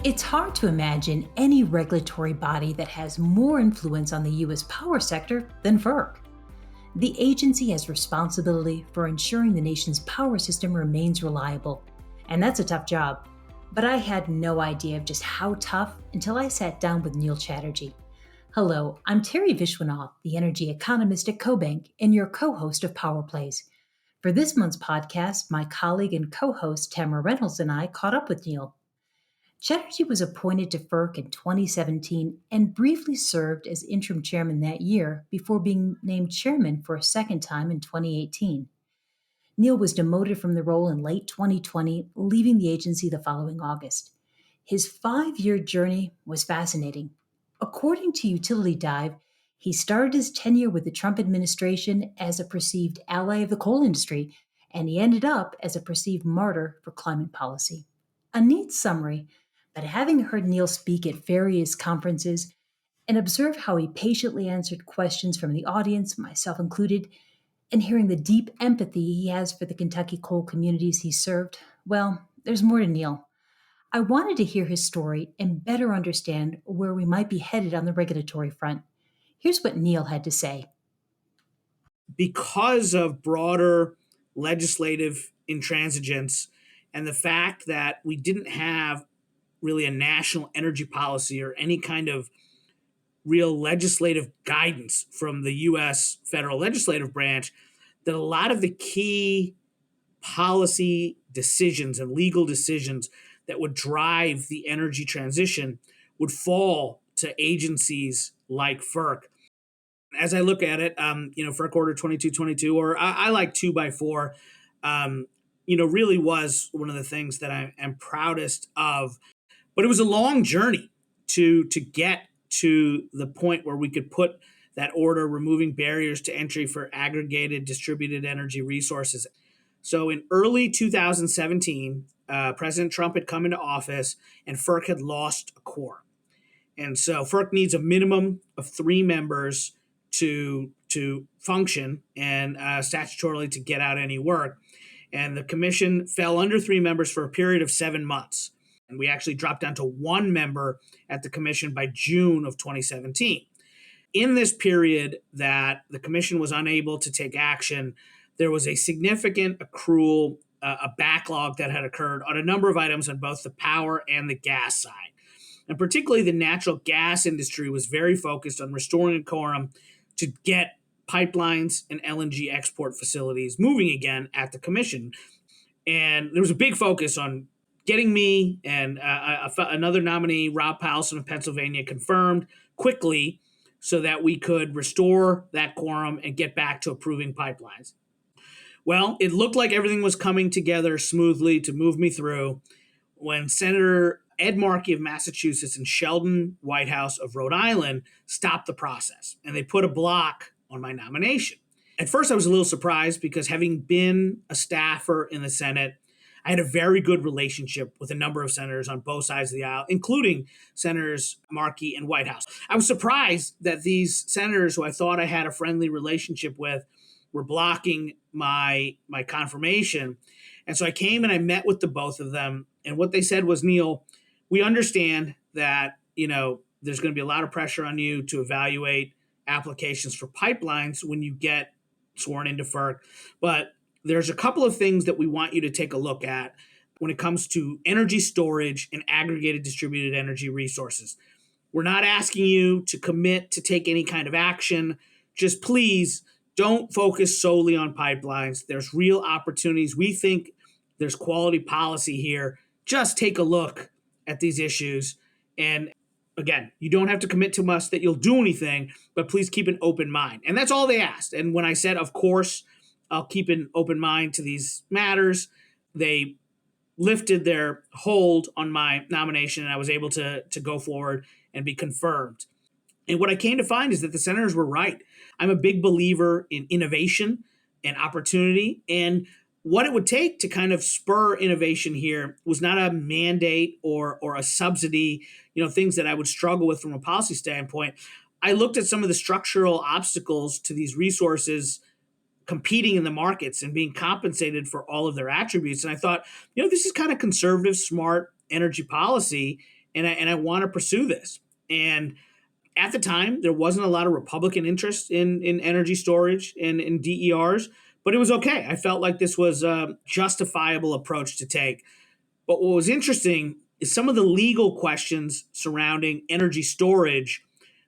It's hard to imagine any regulatory body that has more influence on the U.S. power sector than FERC. The agency has responsibility for ensuring the nation's power system remains reliable, and that's a tough job. But I had no idea of just how tough until I sat down with Neil Chatterjee. Hello, I'm Terry Vishwanath, the energy economist at CoBank and your co-host of Power Plays. For this month's podcast, my colleague and co-host Tamara Reynolds and I caught up with Neil. Chatterjee was appointed to FERC in 2017 and briefly served as interim chairman that year before being named chairman for a second time in 2018. Neil was demoted from the role in late 2020, leaving the agency the following August. His 5-year journey was fascinating. According to Utility Dive, he started his tenure with the Trump administration as a perceived ally of the coal industry, and he ended up as a perceived martyr for climate policy. A neat summary, but having heard Neil speak at various conferences and observe how he patiently answered questions from the audience, myself included, and hearing the deep empathy he has for the Kentucky coal communities he served, well, there's more to Neil. I wanted to hear his story and better understand where we might be headed on the regulatory front. Here's what Neil had to say. Because of broader legislative intransigence and the fact that we didn't have really a national energy policy or any kind of real legislative guidance from the U.S. federal legislative branch, that a lot of the key policy decisions and legal decisions that would drive the energy transition would fall to agencies like FERC. As I look at it, FERC Order 2222, or I like 2x4, really was one of the things that I am proudest of. But it was a long journey to get to the point where we could put that order removing barriers to entry for aggregated distributed energy resources. So in early 2017, President Trump had come into office and FERC had lost a quorum. And so FERC needs a minimum of 3 members to function and statutorily to get out any work. And the commission fell under 3 members for a period of 7 months. And we actually dropped down to 1 member at the commission by June of 2017. In this period that the commission was unable to take action, there was a significant accrual, a backlog that had occurred on a number of items on both the power and the gas side. And particularly the natural gas industry was very focused on restoring a quorum to get pipelines and LNG export facilities moving again at the commission. And there was a big focus on getting me and another nominee, Rob Powelson of Pennsylvania, confirmed quickly so that we could restore that quorum and get back to approving pipelines. Well, it looked like everything was coming together smoothly to move me through when Senator Ed Markey of Massachusetts and Sheldon Whitehouse of Rhode Island stopped the process, and they put a block on my nomination. At first, I was a little surprised because having been a staffer in the Senate, I had a very good relationship with a number of senators on both sides of the aisle, including Senators Markey and Whitehouse. I was surprised that these senators who I thought I had a friendly relationship with were blocking my confirmation. And so I came and I met with the both of them. And what they said was, Neil, we understand that, there's going to be a lot of pressure on you to evaluate applications for pipelines when you get sworn into FERC. But there's a couple of things that we want you to take a look at when it comes to energy storage and aggregated distributed energy resources. We're not asking you to commit to take any kind of action. Just please don't focus solely on pipelines. There's real opportunities. We think there's quality policy here. Just take a look at these issues. And again, you don't have to commit to us that you'll do anything, but please keep an open mind. And that's all they asked. And when I said, of course, I'll keep an open mind to these matters, they lifted their hold on my nomination, and I was able to go forward and be confirmed. And what I came to find is that the senators were right. I'm a big believer in innovation and opportunity. And what it would take to kind of spur innovation here was not a mandate or a subsidy, things that I would struggle with from a policy standpoint. I looked at some of the structural obstacles to these resources competing in the markets and being compensated for all of their attributes. And I thought, this is kind of conservative, smart energy policy. and I want to pursue this. And at the time, there wasn't a lot of Republican interest in energy storage and in DERs, but it was okay. I felt like this was a justifiable approach to take. But what was interesting is some of the legal questions surrounding energy storage.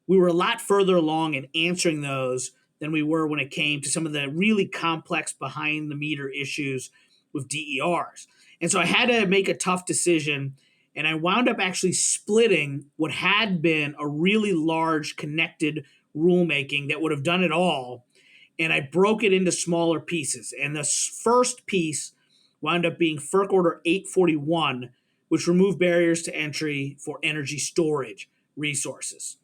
We were a lot further along in answering those than we were when it came to some of the really complex behind the meter issues with DERs. And so I had to make a tough decision, and I wound up actually splitting what had been a really large connected rulemaking that would have done it all, and I broke it into smaller pieces. And the first piece wound up being FERC Order 841, which removed barriers to entry for energy storage resources.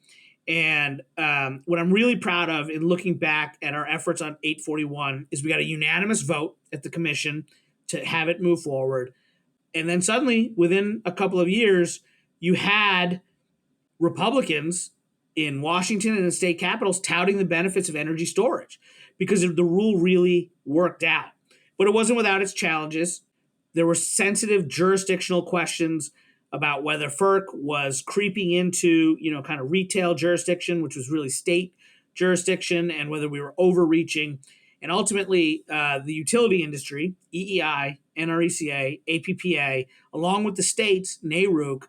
And what I'm really proud of in looking back at our efforts on 841 is we got a unanimous vote at the commission to have it move forward. And then suddenly, within a couple of years, you had Republicans in Washington and the state capitals touting the benefits of energy storage because the rule really worked out. But it wasn't without its challenges. There were sensitive jurisdictional questions about whether FERC was creeping into, kind of retail jurisdiction, which was really state jurisdiction, and whether we were overreaching. And ultimately, the utility industry, EEI, NRECA, APPA, along with the states, NARUC,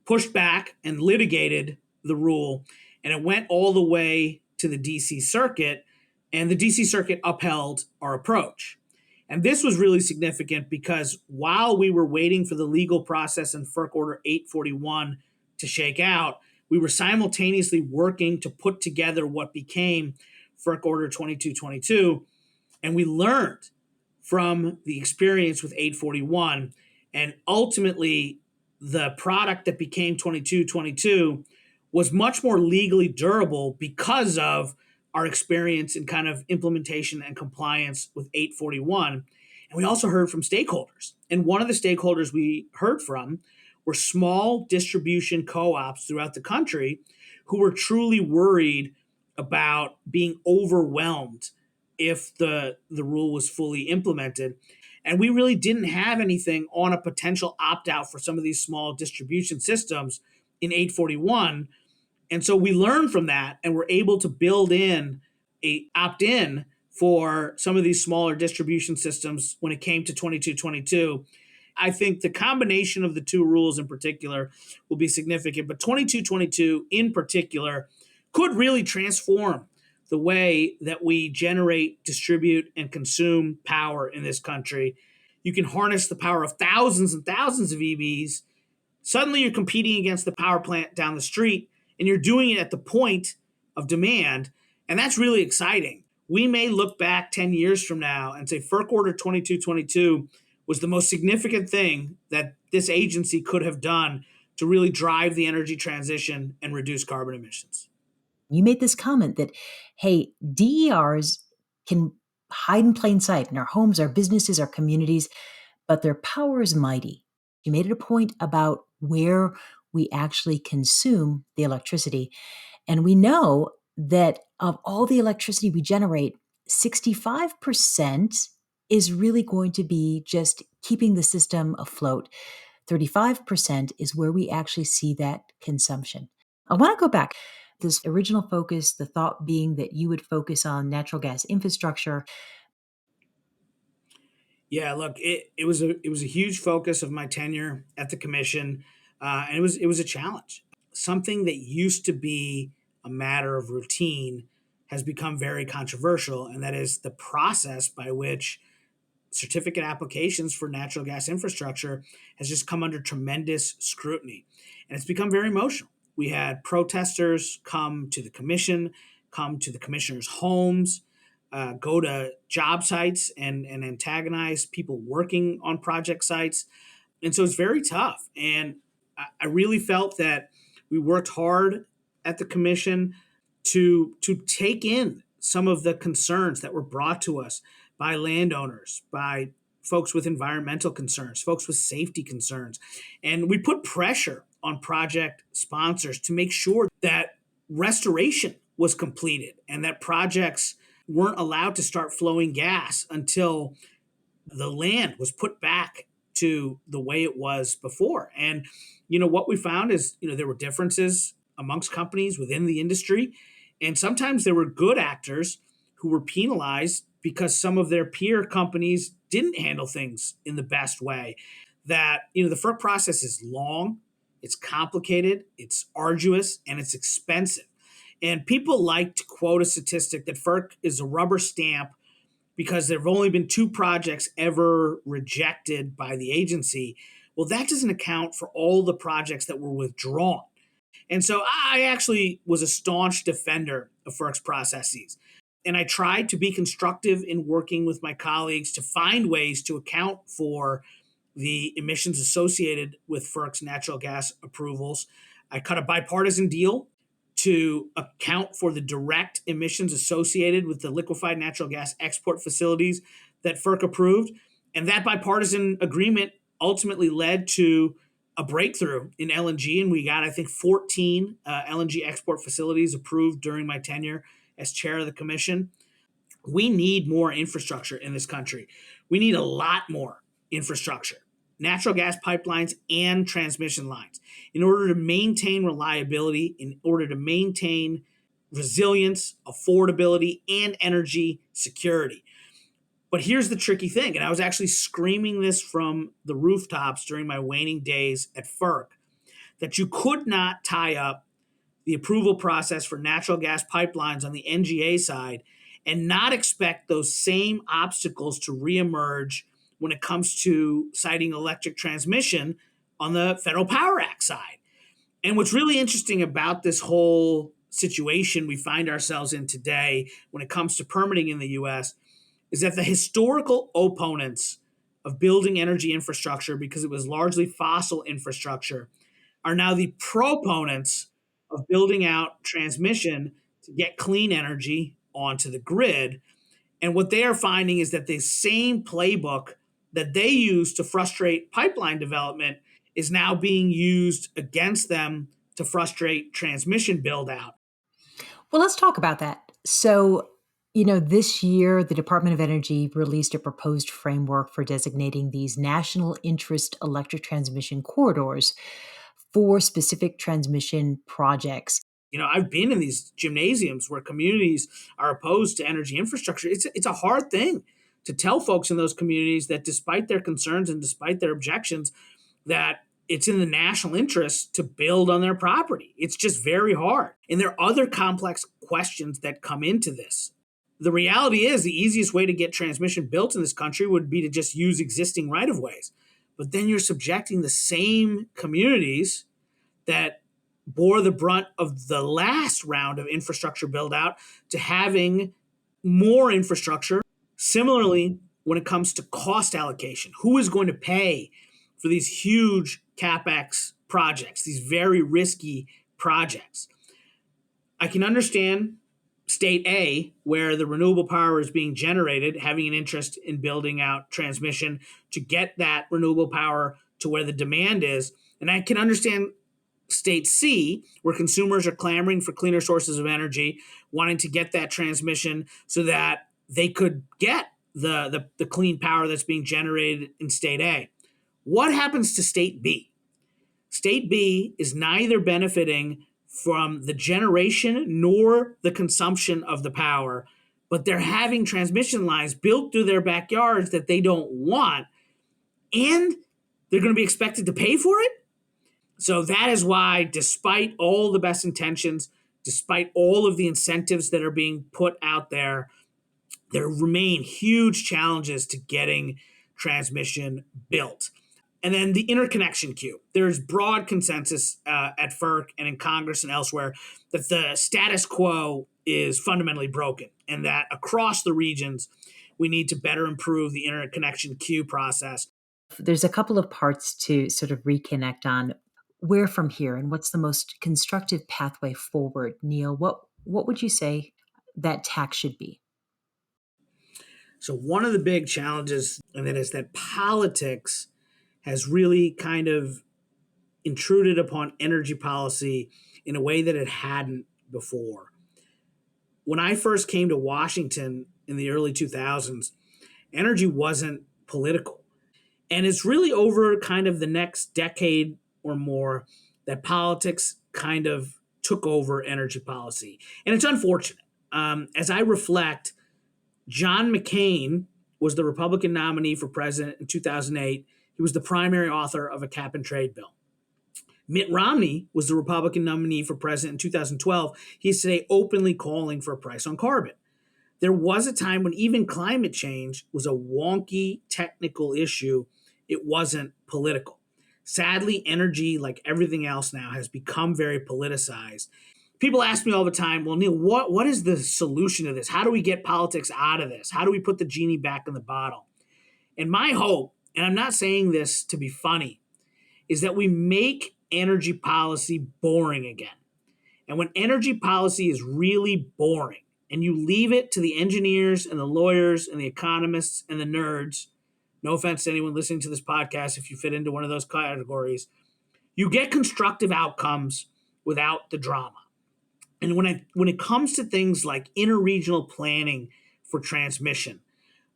pushed back and litigated the rule, and it went all the way to the DC Circuit, and the DC Circuit upheld our approach. And this was really significant because while we were waiting for the legal process in FERC Order 841 to shake out, we were simultaneously working to put together what became FERC Order 2222, and we learned from the experience with 841, and ultimately the product that became 2222 was much more legally durable because of our experience in kind of implementation and compliance with 841. And we also heard from stakeholders. And one of the stakeholders we heard from were small distribution co-ops throughout the country who were truly worried about being overwhelmed if the rule was fully implemented. And we really didn't have anything on a potential opt-out for some of these small distribution systems in 841. And so we learned from that and were able to build in a opt-in for some of these smaller distribution systems when it came to 2222. I think the combination of the two rules in particular will be significant, but 2222 in particular could really transform the way that we generate, distribute, and consume power in this country. You can harness the power of thousands and thousands of EVs. Suddenly you're competing against the power plant down the street, and you're doing it at the point of demand, and that's really exciting. We may look back 10 years from now and say FERC Order 2222 was the most significant thing that this agency could have done to really drive the energy transition and reduce carbon emissions. You made this comment that, hey, DERs can hide in plain sight in our homes, our businesses, our communities, but their power is mighty. You made it a point about where we actually consume the electricity. And we know that of all the electricity we generate, 65% is really going to be just keeping the system afloat. 35% is where we actually see that consumption. I want to go back. This original focus, the thought being that you would focus on natural gas infrastructure. Yeah, look, it was a huge focus of my tenure at the commission, and it was a challenge. Something that used to be a matter of routine has become very controversial, and that is the process by which certificate applications for natural gas infrastructure has just come under tremendous scrutiny, and it's become very emotional. We had protesters come to the commission, come to the commissioners' homes, go to job sites and antagonize people working on project sites. And so it's very tough. And I really felt that we worked hard at the commission to take in some of the concerns that were brought to us by landowners, by folks with environmental concerns, folks with safety concerns. And we put pressure on project sponsors to make sure that restoration was completed and that projects weren't allowed to start flowing gas until the land was put back to the way it was before. And, what we found is, there were differences amongst companies within the industry. And sometimes there were good actors who were penalized because some of their peer companies didn't handle things in the best way. That, the FERC process is long, it's complicated, it's arduous, and it's expensive. And people like to quote a statistic that FERC is a rubber stamp because there have only been two projects ever rejected by the agency. Well, that doesn't account for all the projects that were withdrawn. And so I actually was a staunch defender of FERC's processes. And I tried to be constructive in working with my colleagues to find ways to account for the emissions associated with FERC's natural gas approvals. I cut a bipartisan deal to account for the direct emissions associated with the liquefied natural gas export facilities that FERC approved. And that bipartisan agreement ultimately led to a breakthrough in LNG. And we got, I think, 14 LNG export facilities approved during my tenure as chair of the commission. We need more infrastructure in this country. We need a lot more infrastructure, natural gas pipelines and transmission lines, in order to maintain reliability, in order to maintain resilience, affordability, and energy security. But here's the tricky thing, and I was actually screaming this from the rooftops during my waning days at FERC, that you could not tie up the approval process for natural gas pipelines on the NGA side and not expect those same obstacles to reemerge when it comes to citing electric transmission on the Federal Power Act side. And what's really interesting about this whole situation we find ourselves in today when it comes to permitting in the US is that the historical opponents of building energy infrastructure, because it was largely fossil infrastructure, are now the proponents of building out transmission to get clean energy onto the grid. And what they are finding is that the same playbook that they use to frustrate pipeline development is now being used against them to frustrate transmission build out. Well, let's talk about that. So, this year, the Department of Energy released a proposed framework for designating these national interest electric transmission corridors for specific transmission projects. I've been in these gymnasiums where communities are opposed to energy infrastructure. It's a hard thing to tell folks in those communities that despite their concerns and despite their objections, that it's in the national interest to build on their property. It's just very hard. And there are other complex questions that come into this. The reality is the easiest way to get transmission built in this country would be to just use existing right-of-ways. But then you're subjecting the same communities that bore the brunt of the last round of infrastructure build out to having more infrastructure. Similarly, when it comes to cost allocation, who is going to pay for these huge CapEx projects, these very risky projects? I can understand state A, where the renewable power is being generated, having an interest in building out transmission to get that renewable power to where the demand is. And I can understand state C, where consumers are clamoring for cleaner sources of energy, wanting to get that transmission so that they could get the clean power that's being generated in state A. What happens to state B? State B is neither benefiting from the generation nor the consumption of the power, but they're having transmission lines built through their backyards that they don't want, and they're going to be expected to pay for it. So that is why, despite all the best intentions, despite all of the incentives that are being put out there, there remain huge challenges to getting transmission built. And then the interconnection queue. There's broad consensus at FERC and in Congress and elsewhere that the status quo is fundamentally broken and that across the regions, we need to better improve the interconnection queue process. There's a couple of parts to sort of reconnect on. Where from here and what's the most constructive pathway forward? Neil, what would you say that tack should be? So one of the big challenges, and that is that politics has really kind of intruded upon energy policy in a way that it hadn't before. When I first came to Washington in the early 2000s, energy wasn't political. And it's really over kind of the next decade or more that politics kind of took over energy policy. And it's unfortunate. As I reflect, John McCain was the Republican nominee for president in 2008. He was the primary author of a cap and trade bill. Mitt Romney was the Republican nominee for president in 2012. He's today openly calling for a price on carbon. There was a time when even climate change was a wonky technical issue. It wasn't political. Sadly, energy, like everything else now, has become very politicized. People ask me all the time, well, Neil, what is the solution to this? How do we get politics out of this? How do we put the genie back in the bottle? And my hope, and I'm not saying this to be funny, is that we make energy policy boring again. And when energy policy is really boring and you leave it to the engineers and the lawyers and the economists and the nerds, no offense to anyone listening to this podcast if you fit into one of those categories, you get constructive outcomes without the drama. And when it comes to things like interregional planning for transmission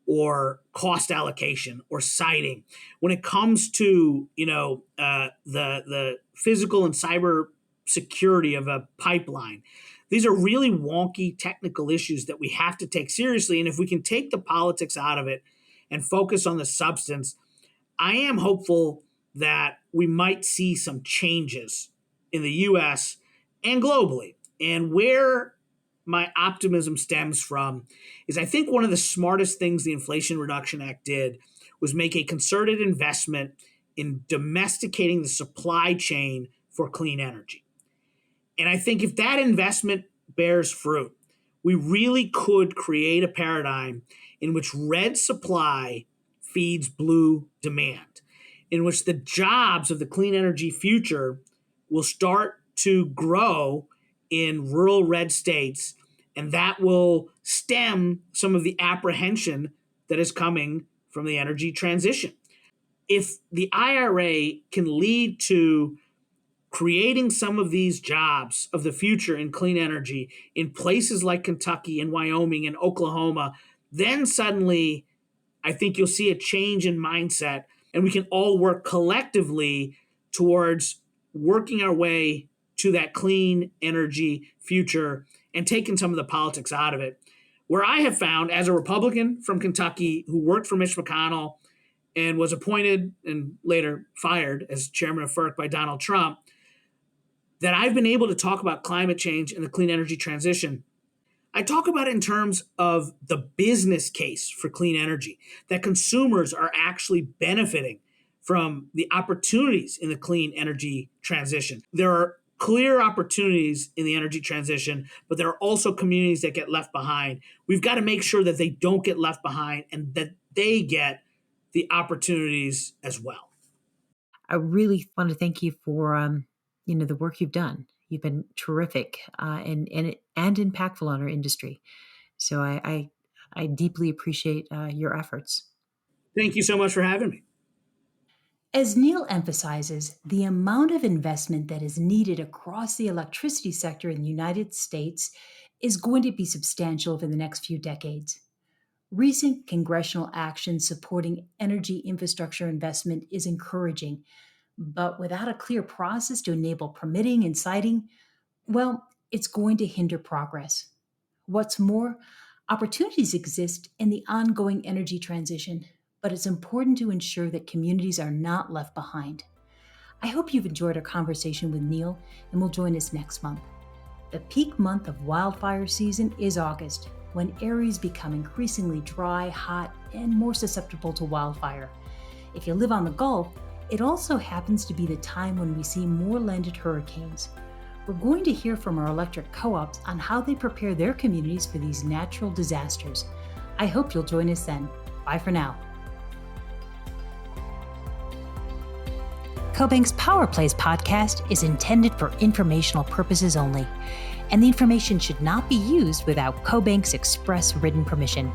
or cost allocation or siting, when it comes to the physical and cyber security of a pipeline, these are really wonky technical issues that we have to take seriously. And if we can take the politics out of it and focus on the substance, I am hopeful that we might see some changes in the U.S. and globally. And where my optimism stems from is I think one of the smartest things the Inflation Reduction Act did was make a concerted investment in domesticating the supply chain for clean energy. And I think if that investment bears fruit, we really could create a paradigm in which red supply feeds blue demand, in which the jobs of the clean energy future will start to grow in rural red states, and that will stem some of the apprehension that is coming from the energy transition. If the IRA can lead to creating some of these jobs of the future in clean energy in places like Kentucky and Wyoming and Oklahoma, then suddenly I think you'll see a change in mindset, and we can all work collectively towards working our way to that clean energy future and taking some of the politics out of it. Where I have found, as a Republican from Kentucky who worked for Mitch McConnell and was appointed and later fired as chairman of FERC by Donald Trump, that I've been able to talk about climate change and the clean energy transition. I talk about it in terms of the business case for clean energy, that consumers are actually benefiting from the opportunities in the clean energy transition. There are clear opportunities in the energy transition, but there are also communities that get left behind. We've got to make sure that they don't get left behind and that they get the opportunities as well. I really want to thank you for the work you've done. You've been terrific and impactful on our industry. So I deeply appreciate your efforts. Thank you so much for having me. As Neil emphasizes, the amount of investment that is needed across the electricity sector in the United States is going to be substantial over the next few decades. Recent congressional action supporting energy infrastructure investment is encouraging, but without a clear process to enable permitting and siting, well, it's going to hinder progress. What's more, opportunities exist in the ongoing energy transition, but it's important to ensure that communities are not left behind. I hope you've enjoyed our conversation with Neil and will join us next month. The peak month of wildfire season is August, when areas become increasingly dry, hot, and more susceptible to wildfire. If you live on the Gulf, it also happens to be the time when we see more landed hurricanes. We're going to hear from our electric co-ops on how they prepare their communities for these natural disasters. I hope you'll join us then. Bye for now. CoBank's Power Plays podcast is intended for informational purposes only, and the information should not be used without CoBank's express written permission.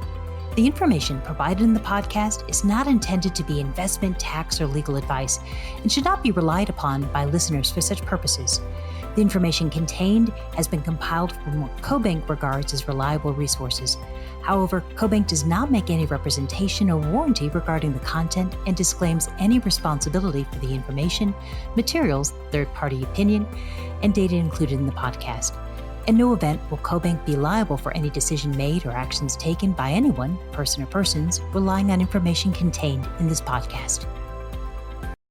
The information provided in the podcast is not intended to be investment, tax, or legal advice and should not be relied upon by listeners for such purposes. The information contained has been compiled from what CoBank regards as reliable resources. However, CoBank does not make any representation or warranty regarding the content and disclaims any responsibility for the information, materials, third-party opinion, and data included in the podcast. In no event will CoBank be liable for any decision made or actions taken by anyone, person or persons, relying on information contained in this podcast.